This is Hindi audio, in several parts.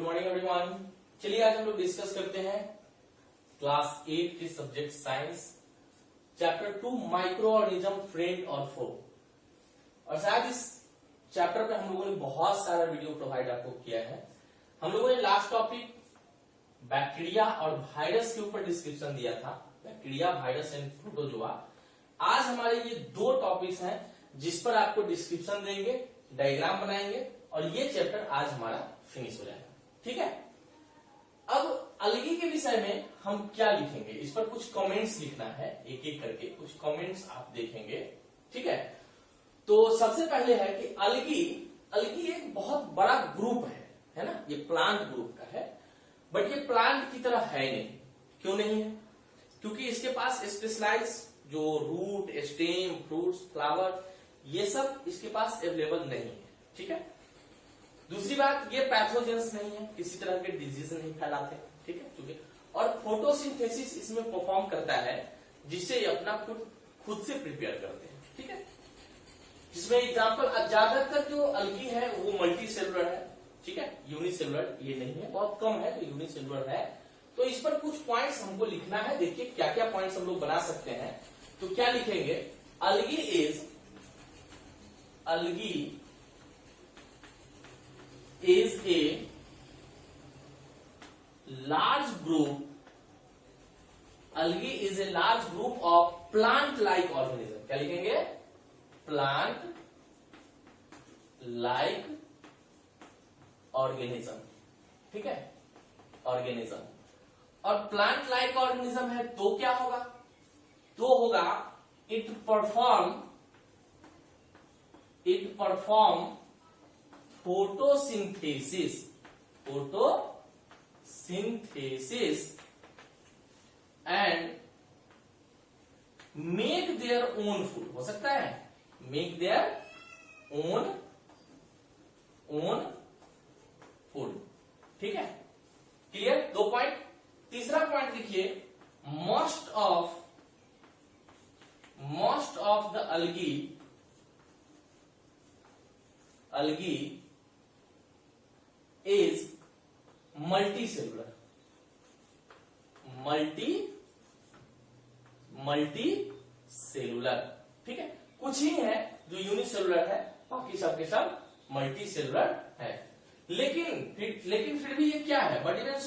Morning everyone. चलिए आज हम लोग डिस्कस करते हैं क्लास 8 के subject science chapter 2 micro organism friend और फो। और शायद इस चैप्टर पे हम लोगों ने बहुत सारा वीडियो प्रोवाइड आपको किया है। हम लोगों ने लास्ट टॉपिक बैक्टीरिया और वायरस के ऊपर डिस्क्रिप्शन दिया था, बैक्टीरिया, वायरस एंड प्रोटोजोआ। आज हमारे ये दो टॉपिक्स हैं जिस पर आपको डिस्क्रिप्शन देंगे, डायग्राम बनाएंगे और ये चैप्टर आज हमारा फिनिश हो जाएगा। ठीक है, अब अलगी के विषय में हम क्या लिखेंगे, इस पर कुछ कमेंट्स लिखना है, एक एक करके कुछ कमेंट्स आप देखेंगे। ठीक है, तो सबसे पहले है कि अलगी एक बहुत बड़ा ग्रुप है ना, ये प्लांट ग्रुप का है, बट ये प्लांट की तरह है नहीं। क्यों नहीं है? क्योंकि इसके पास स्पेशलाइज जो रूट, स्टेम, फ्रूट्स, फ्लावर, ये सब इसके पास अवेलेबल नहीं है। ठीक है, दूसरी बात, ये पैथोजेंस नहीं है, किसी तरह के डिजीज नहीं फैलाते। ठीक है, क्योंकि और फोटोसिंथेसिस इसमें परफॉर्म करता है जिससे ये अपना खुद से प्रिपेयर करते हैं। ठीक है, जिसमें एग्जाम्पल ज्यादातर जो अलगी है वो मल्टी सेलुलर है। ठीक है, यूनिसेलुलर ये नहीं है, बहुत कम है तो यूनिसेलुलर है। तो इस पर कुछ पॉइंट्स हमको लिखना है। देखिए क्या क्या पॉइंट्स हम लोग बना सकते हैं। तो क्या लिखेंगे, अलगी is a large group, algae is a large group of plant like organism। क्या लिखेंगे, plant like organism। ठीक है, organism, और plant like organism है तो क्या होगा, तो होगा it perform photosynthesis and make their own food। हो सकता है make their own food। ठीक है, क्लियर, दो पॉइंट। तीसरा पॉइंट लिखिए, most of the algae is multicellular। ठीक है, कुछ ही है जो यूनिसेलुलर है, बाकी सब के सब मल्टी सेलुलर है। लेकिन फिर भी ये क्या है, बट इवन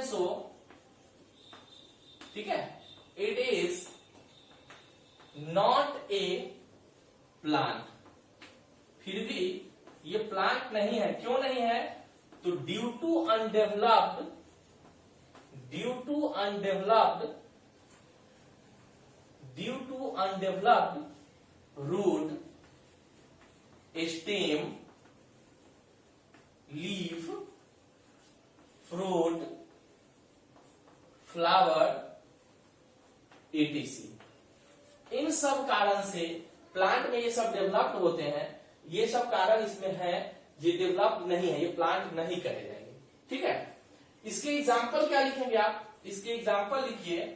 सो ठीक है, it is not a plant. फिर भी ये प्लांट नहीं है। क्यों नहीं है, तो due to undeveloped root, stem, leaf, fruit, flower, etc। इन सब कारण से प्लांट में ये सब डेवलप्ड होते हैं। ये सब कारण इसमें है, ये डेवलप नहीं है, ये प्लांट नहीं कहे जाएंगे। ठीक है, इसके एग्जाम्पल क्या लिखेंगे आप, इसके एग्जाम्पल लिखिए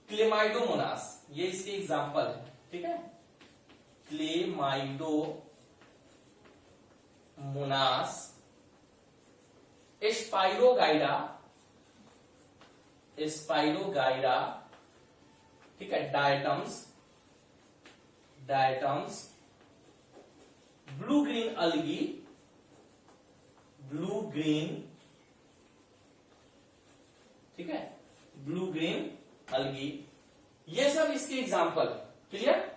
क्लेमाइडोमोनास, ये इसके एग्जाम्पल है। ठीक है, क्लेमाइडोमोनास, स्पाइरोगाइडा, ठीक है, डायटम्स, ब्लू ग्रीन अलगी, ये सब इसके एग्जाम्पल है। क्लियर,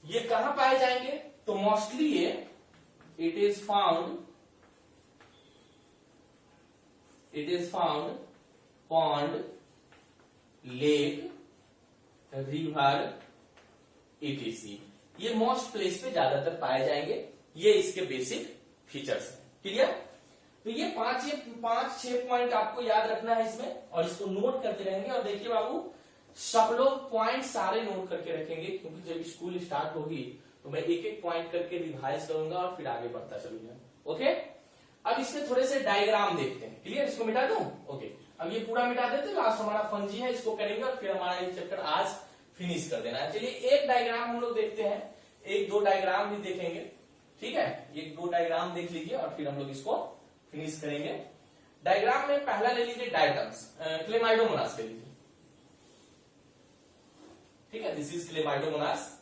ये कहां पाए जाएंगे, तो मोस्टली ये it is found pond, lake, river, etc। ये मोस्ट प्लेस पे ज्यादातर पाए जाएंगे। ये इसके बेसिक फीचर्स हैं। क्लियर, तो ये पांच छह पॉइंट आपको याद रखना है इसमें, और इसको नोट करते रहेंगे। और देखिए बाबू, सब लोग पॉइंट सारे नोट करके रखेंगे, क्योंकि जब स्कूल स्टार्ट होगी तो मैं एक एक पॉइंट करके रिवाइज करूंगा और फिर आगे बढ़ता चलूंगा। ओके, अब इसके थोड़े से डायग्राम देखते हैं। क्लियर, इसको मिटा दूं? ओके, अब ये पूरा मिटा देते, लास्ट हमारा फंजी है, इसको करेंगे और फिर हमारा ये चैप्टर आज फिनिश कर देना है। चलिए एक डायग्राम हम लोग देखते हैं, एक दो डायग्राम भी देखेंगे। ठीक है, ये 2 डायग्राम देख लीजिए और फिर हम लोग इसको फिनिश करेंगे। डायग्राम में पहला ले लीजिए डायटम्स, क्लेमाइडोमोनास ले लीजिए। ठीक है, दिस इज क्लेमाइडोमोनास।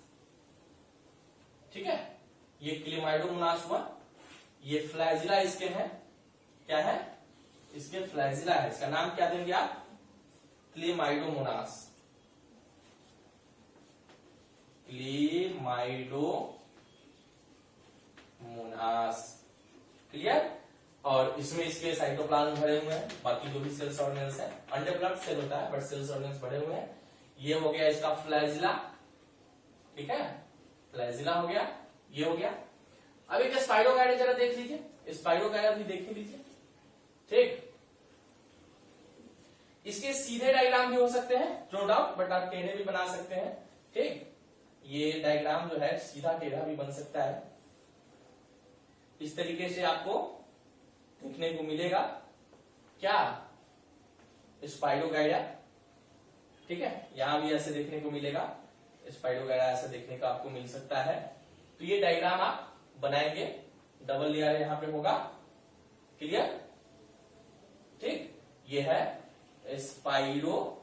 ठीक है, ये क्लेमाइडोमोनास हुआ, ये फ्लैजिला इसके हैं, क्या है, इसके फ्लैजिला है, इसका नाम क्या देंगे आप, क्लेमाइडोमोनास। Chlamydomonas, clear. और इसमें इसके साइटोप्लाज्म भरे हुए हैं, बाकी जो भी सेल्स ऑर्गेनल्स है, अनडेवलप्ड सेल होता है बट सेल्स ऑर्गेनल्स भरे हुए हैं। ये हो गया इसका फ्लैजिला, ठीक है, फ्लैजिला हो गया, ये हो गया। अब एक स्पाइरोगाइडा जरा देख लीजिए, स्पाइरोगाइडा भी देख लीजिए। ठीक, इसके सीधे डायग्राम भी हो सकते हैं नो डाउट, बट आप टेढ़े भी बना सकते हैं। ठीक, ये डायग्राम जो है सीधा टेढ़ा भी बन सकता है, इस तरीके से आपको देखने को मिलेगा क्या, स्पाइरोगाइडा। ठीक है, यहां भी ऐसे देखने को मिलेगा, स्पाइरोगाइडा ऐसे देखने का आपको मिल सकता है। तो ये डायग्राम आप बनाएंगे, डबल लेयर यहां पे होगा, क्लियर। ठीक, ये है स्पाइरोगाइडा,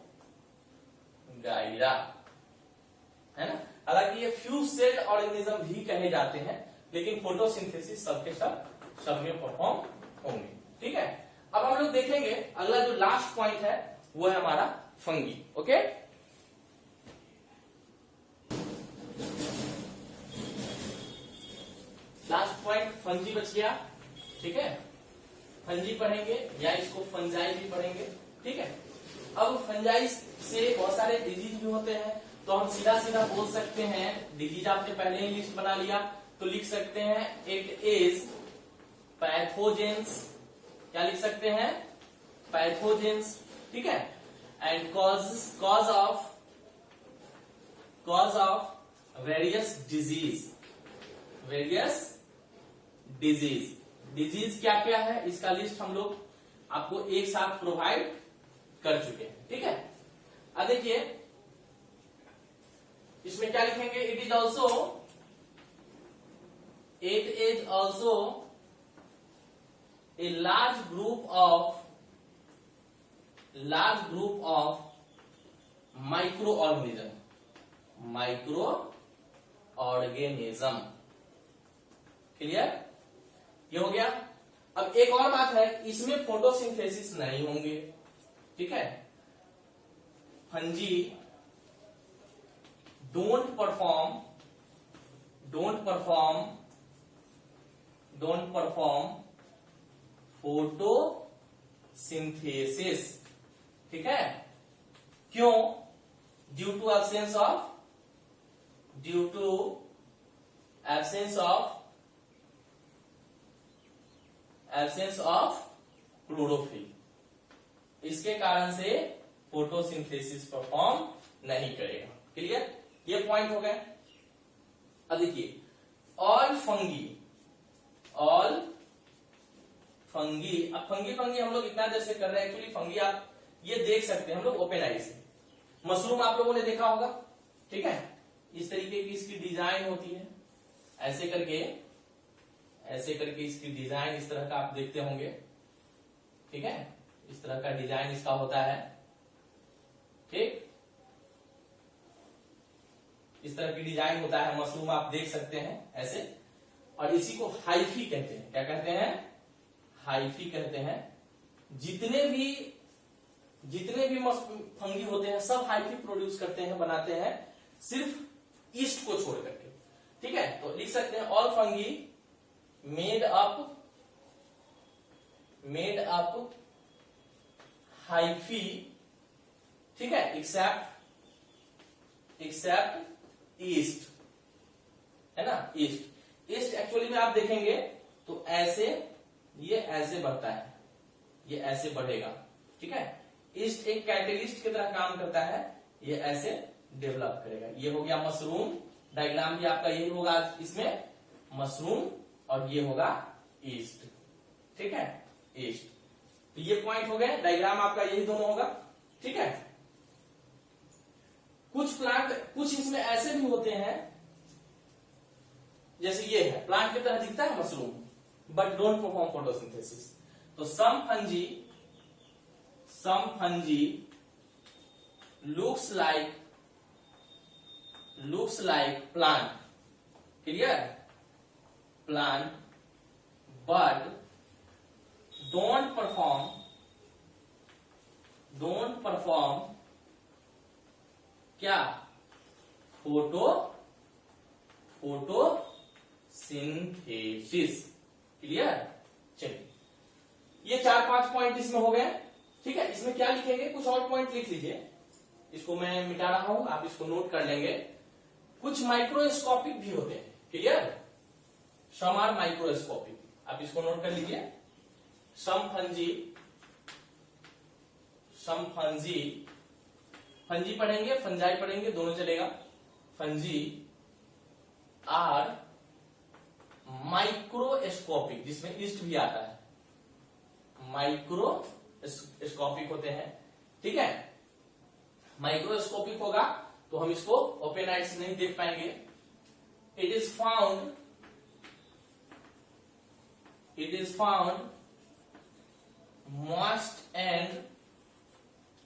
है ना। हालांकि ये फ्यूज सेल ऑर्गेनिज्म भी कहे जाते हैं, लेकिन फोटोसिंथेसिस सबके सब में परफॉर्म होंगे। ठीक है, अब हम लोग देखेंगे अगला जो लास्ट पॉइंट है वो है हमारा fungi. Okay, last point fungi बच गया। ठीक है, फंजी पढ़ेंगे या इसको फंजाई भी पढ़ेंगे। ठीक है, अब फंजाई से बहुत सारे डिजीज भी होते हैं, तो हम सीधा सीधा बोल सकते हैं, डिजीज आपने पहले ही लिस्ट बना लिया तो लिख सकते हैं इट इज पैथोजेंस। क्या लिख सकते हैं, पैथोजेंस। ठीक है, and cause of various disease, disease क्या क्या है इसका लिस्ट हम लोग आपको एक साथ प्रोवाइड कर चुके हैं। ठीक है, अब देखिए इसमें क्या लिखेंगे, it is also a large group of micro organism, clear, ये हो गया। अब एक और बात है, इसमें फोटोसिंथेसिस नहीं होंगे। ठीक है, फंजी डोंट परफॉर्म फोटोसिंथेसिस। ठीक है, क्यों, due to absence of chlorophyll, इसके कारण से फोटोसिंथेसिस परफॉर्म नहीं करेगा। क्लियर, ये पॉइंट हो गए। अब देखिए ऑल फंगी, अब फंगी हम लोग इतना देर से कर रहे हैं, एक्चुअली फंगी आप ये देख सकते हैं हम लोग ओपन आई से। मशरूम आप लोगों ने देखा होगा, ठीक है, इस तरीके की इसकी डिजाइन होती है, ऐसे करके इसकी डिजाइन इस तरह का आप देखते होंगे। ठीक है, इस तरह का डिजाइन इसका होता है। ठीक, इस तरह की डिजाइन होता है, मशरूम आप देख सकते हैं ऐसे, और इसी को हाइफी कहते हैं। क्या कहते हैं, हाइफी कहते हैं। जितने भी फंगी होते हैं सब हाइफी प्रोड्यूस करते हैं, बनाते हैं, सिर्फ ईस्ट को छोड़ करके। ठीक है, तो लिख सकते हैं all fungi made up hyphae, ठीक है, एक्सेप्ट ईस्ट, है ना। ईस्ट एक्चुअली में आप देखेंगे तो ऐसे, ये ऐसे बढ़ता है, ये ऐसे बढ़ेगा। ठीक है, ईस्ट एक कैटलिस्ट की तरह काम करता है, ये ऐसे डेवलप करेगा। ये हो गया मशरूम, डायग्राम भी आपका यही होगा इसमें, मशरूम, और ये होगा ईस्ट। ठीक है, ईस्ट। तो ये पॉइंट हो गए, डायग्राम आपका यही दोनों होगा। ठीक है, कुछ प्लांट, कुछ इसमें ऐसे भी होते हैं जैसे ये है, प्लांट की तरह दिखता है mushroom, but don't perform photosynthesis. तो some fungi looks like plant, clear, plant, but don't perform क्या, फोटोसिंथेसिस, क्लियर। चलिए ये 4-5 पॉइंट इसमें हो गए, ठीक है। इसमें क्या लिखेंगे, कुछ और पॉइंट लिख लीजिए, इसको मैं मिटा रहा हूं, आप इसको नोट कर लेंगे। कुछ माइक्रोस्कोपिक भी होते हैं, क्लियर, सम आर माइक्रोस्कोपिक, आप इसको नोट कर लीजिए। सम फंजी पढ़ेंगे, फंजाई पढ़ेंगे, दोनों चलेगा। फंजी आर माइक्रोस्कोपिक, जिसमें ईस्ट भी आता है, माइक्रोस्कोपिक होते हैं, ठीक है। माइक्रोस्कोपिक होगा तो हम इसको ओपन आई से नहीं देख पाएंगे। It is found moist and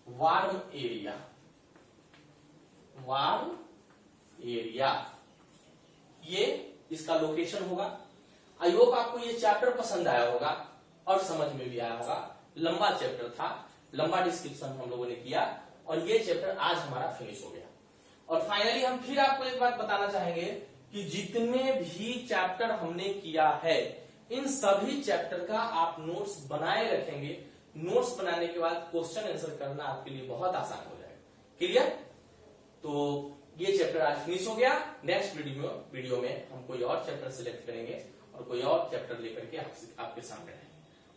warm area, ये इसका लोकेशन होगा। आई होप आपको ये चैप्टर पसंद आया होगा और समझ में भी आया होगा। लंबा चैप्टर था, लंबा डिस्क्रिप्शन हम लोगों ने किया, और ये चैप्टर आज हमारा फिनिश हो गया। और फाइनली हम फिर आपको एक बात बताना चाहेंगे कि जितने भी चैप्टर हमने किया है, इन सभी चैप्टर का आप नोट्स बनाए रखेंगे। नोट्स बनाने के बाद क्वेश्चन आंसर करना आपके लिए बहुत आसान हो जाएगा, क्लियर। तो ये चैप्टर आज फिनिश हो गया। नेक्स्ट वीडियो में हम कोई और चैप्टर सिलेक्ट करेंगे और कोई और चैप्टर लेकर के आपके सामने रहेंगे।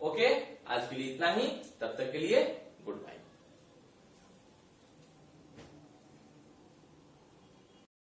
ओके, आज के लिए इतना ही, तब तक के लिए गुड बाय।